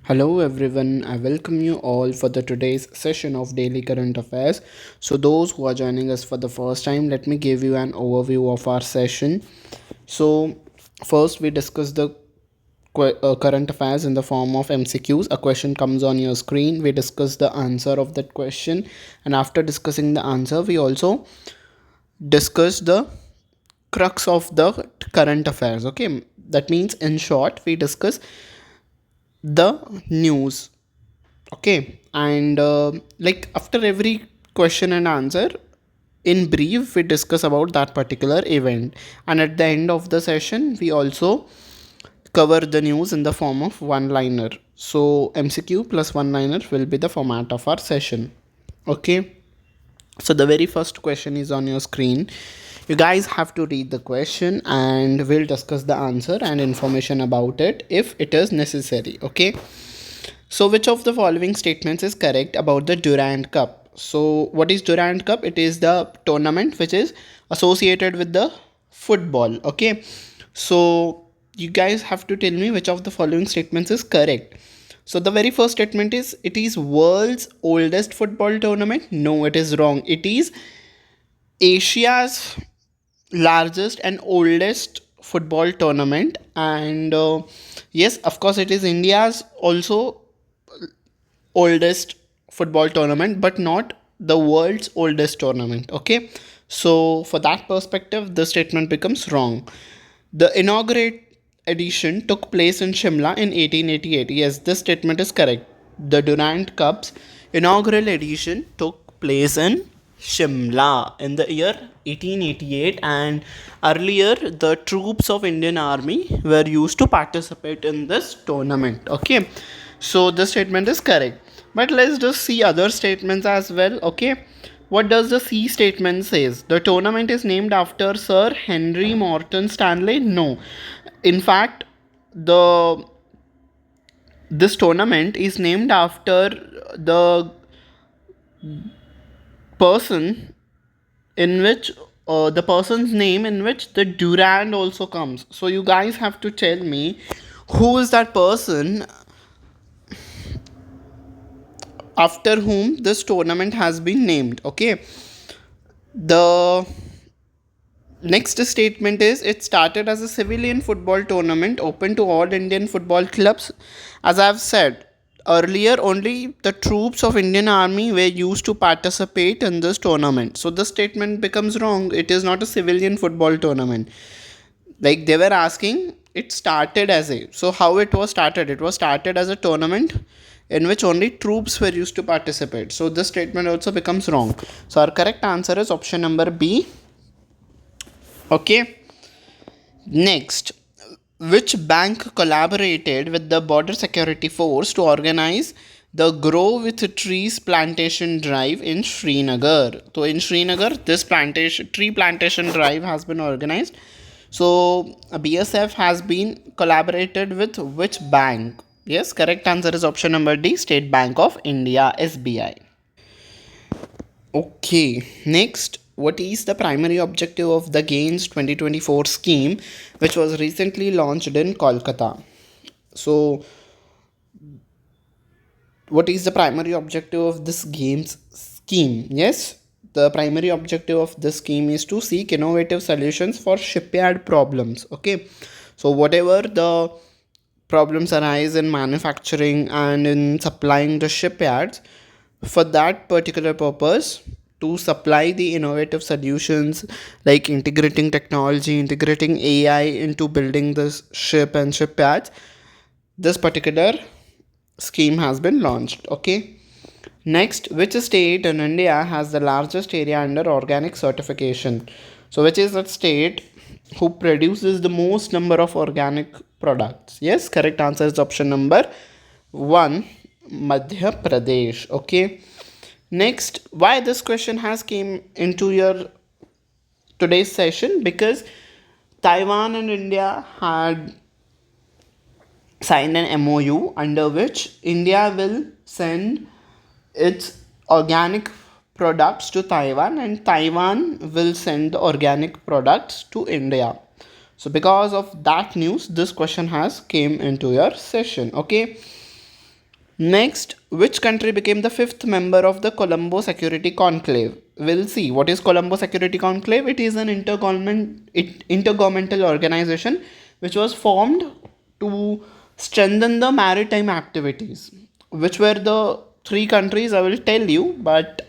Hello everyone, I welcome you all for the today's session of Daily Current Affairs. So those who are joining us for the first time, let me give you an overview of our session. So first we discuss the current affairs in the form of MCQs. A question comes on your screen, we discuss the answer of that question, and after discussing the answer we also discuss the crux of the current affairs. Okay, that means in short we discuss the news. Okay, and like after every question and answer, in brief we discuss about that particular event, and at the end of the session we also cover the news in the form of one liner. So MCQ plus one liner will be the format of our session. Okay, so the very first question is on your screen. You guys have to read the question and we'll discuss the answer and information about it if it is necessary. Okay, so, which of the following statements is correct about the Durand Cup? So, what is Durand Cup? It is the tournament which is associated with the football. Okay, so you guys have to tell me which of the following statements is correct. So, the very first statement is it is world's oldest football tournament. No, it is wrong. It is Asia's largest and oldest football tournament, and yes, of course, it is India's also oldest football tournament, but not the world's oldest tournament. Okay, so for that perspective, the statement becomes wrong. The inaugural edition took place in Shimla in 1888. Yes, this statement is correct. The Durand Cup's inaugural edition took place in Shimla in the year 1888, and earlier the troops of Indian Army were used to participate in this tournament. Okay, so the statement is correct. But let's just see other statements as well. Okay, what does the C statement says? The tournament is named after Sir Henry Morton Stanley? No. In fact, the this tournament is named after the person in which the person's name in which the Durand also comes. So you guys have to tell me who is that person after whom this tournament has been named. Okay, the next statement is it started as a civilian football tournament open to all Indian football clubs. As I've said earlier, only the troops of Indian Army were used to participate in this tournament. So the statement becomes wrong. It is not a civilian football tournament. Like they were asking, it started as a. So how it was started? It was started as a tournament in which only troops were used to participate. So this statement also becomes wrong. So our correct answer is option number B. Okay. Next, which bank collaborated with the Border Security Force to organize the Grow with Trees plantation drive in Srinagar? So in Srinagar, this plantation tree plantation drive has been organized. So BSF has been collaborated with which bank? Yes, correct answer is option number D, State Bank of India, SBI. Okay, next, what is the primary objective of the Gains 2024 scheme, which was recently launched in Kolkata? So, what is the primary objective of this Games scheme? Yes, the primary objective of this scheme is to seek innovative solutions for shipyard problems. Okay, so whatever the problems arise in manufacturing and in supplying the shipyards, for that particular purpose, to supply the innovative solutions like integrating technology, integrating AI into building this ship and shipyards, this particular scheme has been launched. Okay, next, which state in India has the largest area under organic certification? So which is that state who produces the most number of organic products? Yes, correct answer is option number 1, Madhya Pradesh. Okay, next, why this question has came into your today's session? Because Taiwan and India had signed an MOU under which India will send its organic products to Taiwan and Taiwan will send the organic products to India. So because of that news, this question has came into your session. Okay, Next, which country became the fifth member of the Colombo Security Conclave? We'll see. What is Colombo Security Conclave? It is an intergovernmental organization which was formed to strengthen the maritime activities. Which were the three countries? I will tell you, but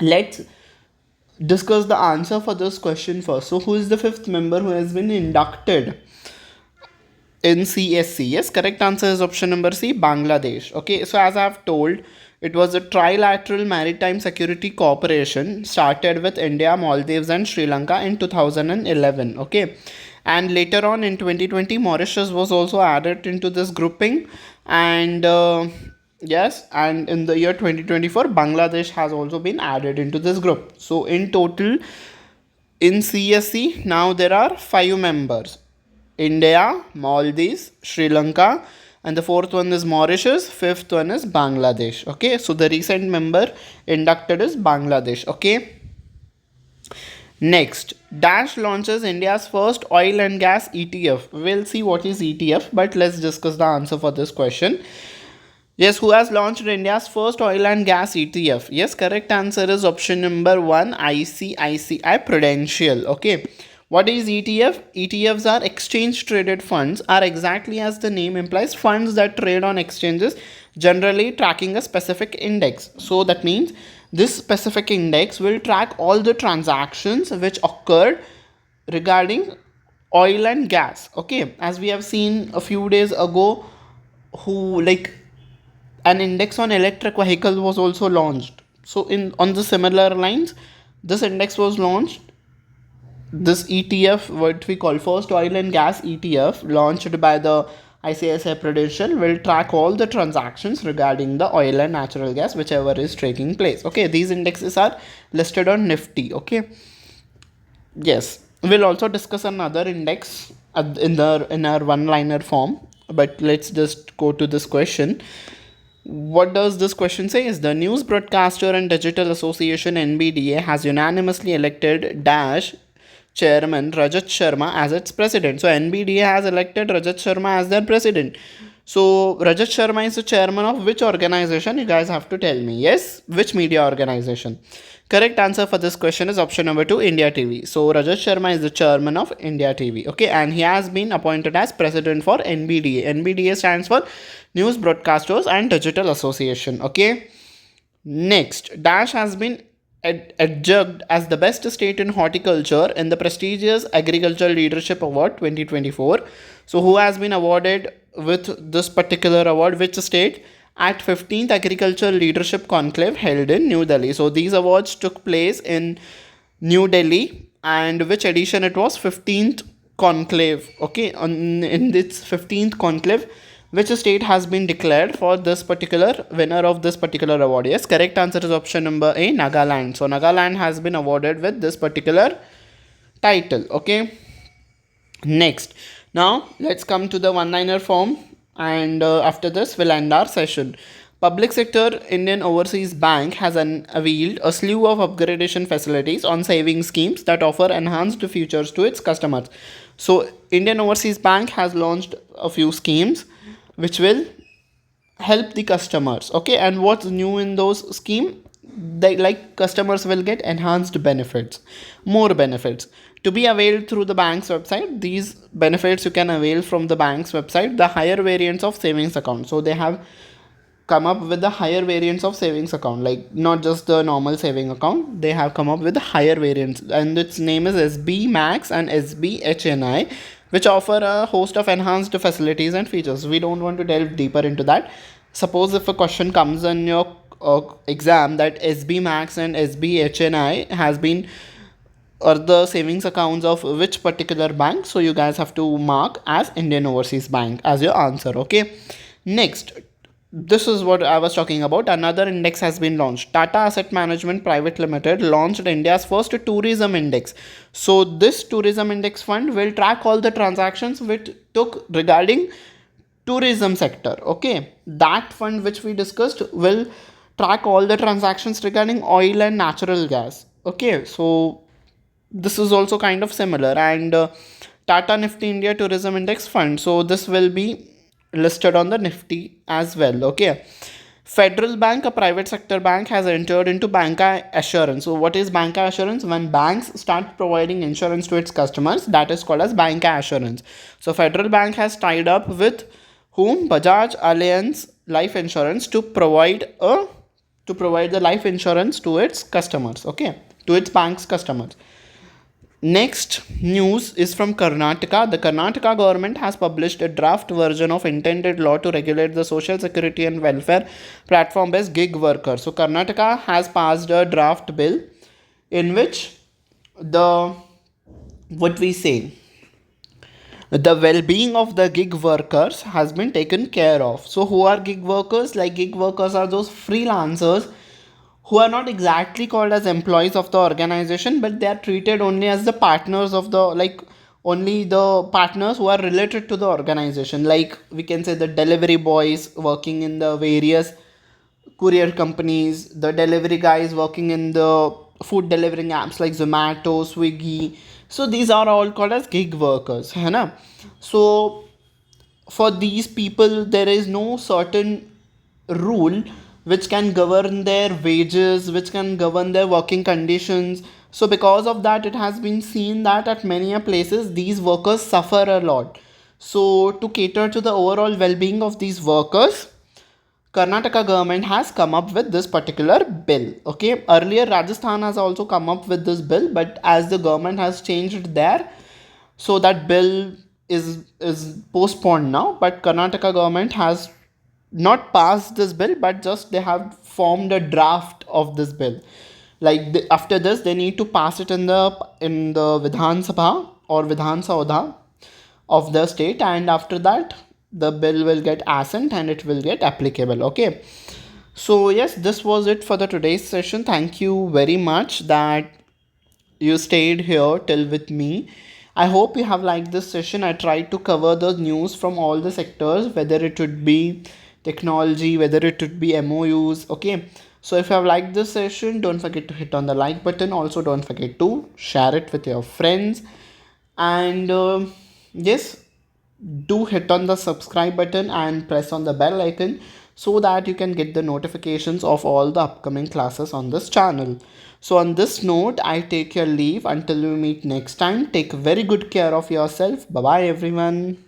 let's discuss the answer for this question first. So, who is the fifth member who has been inducted in CSC? Yes, correct answer is option number C, Bangladesh. Okay, so as I have told, it was a trilateral maritime security cooperation started with India, Maldives, and Sri Lanka in 2011. Okay, and later on in 2020, Mauritius was also added into this grouping, and yes, and in the year 2024, Bangladesh has also been added into this group. So in total, in CSC, now there are five members: India, Maldives, Sri Lanka, and the fourth one is Mauritius, fifth one is Bangladesh. Okay, so the recent member inducted is Bangladesh. Okay, next, Dash launches India's first oil and gas ETF. We'll see what is ETF, but let's discuss the answer for this question. Yes, who has launched India's first oil and gas ETF? Yes, correct answer is option number 1, ICICI Prudential. Okay. What is ETF? ETFs are exchange traded funds, are exactly as the name implies, funds that trade on exchanges, generally tracking a specific index. So that means this specific index will track all the transactions which occurred regarding oil and gas. Okay, as we have seen a few days ago, who like an index on electric vehicles was also launched. So in on the similar lines, this index was launched. This ETF, what we call first oil and gas ETF, launched by the ICICI Prudential, will track all the transactions regarding the oil and natural gas, whichever is taking place. Okay, these indexes are listed on Nifty. Okay, yes, we'll also discuss another index in our one liner form, but let's just go to this question. What does this question say? Is the News Broadcaster and Digital Association NBDA has unanimously elected Dash chairman Rajat Sharma as its president. So NBDA has elected Rajat Sharma as their president. So Rajat Sharma is the chairman of which organization? You guys have to tell me. Yes, which media organization? Correct answer for this question is option number 2, India TV. So Rajat Sharma is the chairman of India TV. Okay, and he has been appointed as president for NBDA. NBDA stands for News Broadcasters and Digital Association. Okay. Next, Dash has been adjudged as the best state in horticulture in the prestigious Agricultural Leadership Award 2024. So, who has been awarded with this particular award? Which state? At 15th Agricultural Leadership Conclave held in New Delhi. So, these awards took place in New Delhi, and which edition it was? 15th conclave. Okay, in this 15th conclave, which state has been declared for this particular winner of this particular award? Yes, correct answer is option number A, Nagaland. So Nagaland has been awarded with this particular title. Okay, next, now let's come to the one liner form, and after this we'll end our session. Public sector Indian Overseas Bank has unveiled a slew of upgradation facilities on saving schemes that offer enhanced features to its customers. So Indian Overseas Bank has launched a few schemes which will help the customers. Okay, and what's new in those scheme? They, like, customers will get enhanced benefits, more benefits to be availed through the bank's website. These benefits you can avail from the bank's website. The higher variants of savings account, so they have come up with the higher variants of savings account, like not just the normal saving account, they have come up with the higher variants, and its name is SB Max and SB HNI, which offer a host of enhanced facilities and features. We don't want to delve deeper into that. Suppose if a question comes in your exam that SB Max and SB HNI has been or the savings accounts of which particular bank, so you guys have to mark as Indian Overseas Bank as your answer. Okay, next, this is what I was talking about. Another index has been launched. Tata Asset Management Private Limited launched India's first tourism index. So this tourism index fund will track all the transactions which took regarding tourism sector. Okay, that fund which we discussed will track all the transactions regarding oil and natural gas. Okay, so this is also kind of similar, and Tata Nifty India Tourism Index Fund. So this will be listed on the Nifty as well. Okay. Federal Bank, a private sector bank, has entered into banca assurance. So, what is banca assurance? When banks start providing insurance to its customers, that is called as banca assurance. So, Federal Bank has tied up with whom? Bajaj Allianz Life Insurance to provide the life insurance to its customers. Okay, to its bank's customers. Next news is from Karnataka. The Karnataka government has published a draft version of intended law to regulate the social security and welfare platform based gig workers. So, Karnataka has passed a draft bill in which the what we say the well-being of the gig workers has been taken care of. So who are gig workers? Like, gig workers are those freelancers who are not exactly called as employees of the organization, but they are treated only as the partners of the, like, only the partners who are related to the organization. Like, we can say the delivery boys working in the various courier companies, the delivery guys working in the food delivering apps like Zomato, Swiggy. So these are all called as gig workers, है ना? So for these people, there is no certain rule which can govern their wages, which can govern their working conditions. So because of that, it has been seen that at many a places these workers suffer a lot. So to cater to the overall well-being of these workers, Karnataka government has come up with this particular bill. Okay, earlier Rajasthan has also come up with this bill, but as the government has changed there, so that bill is postponed now. But Karnataka government has not passed this bill, but just they have formed a draft of this bill. Like, after this, they need to pass it in the Vidhan Sabha or Vidhan Saudha of the state, and after that the bill will get assent and it will get applicable. Okay, so yes, this was it for the today's session. Thank you very much that you stayed here till with me. I hope you have liked this session. I tried to cover the news from all the sectors, whether it would be technology, whether it would be MOUs. Okay, so if you have liked this session, don't forget to hit on the like button. Also, don't forget to share it with your friends, and yes, do hit on the subscribe button and press on the bell icon so that you can get the notifications of all the upcoming classes on this channel. So on this note, I take your leave until we meet next time. Take very good care of yourself. Bye bye everyone.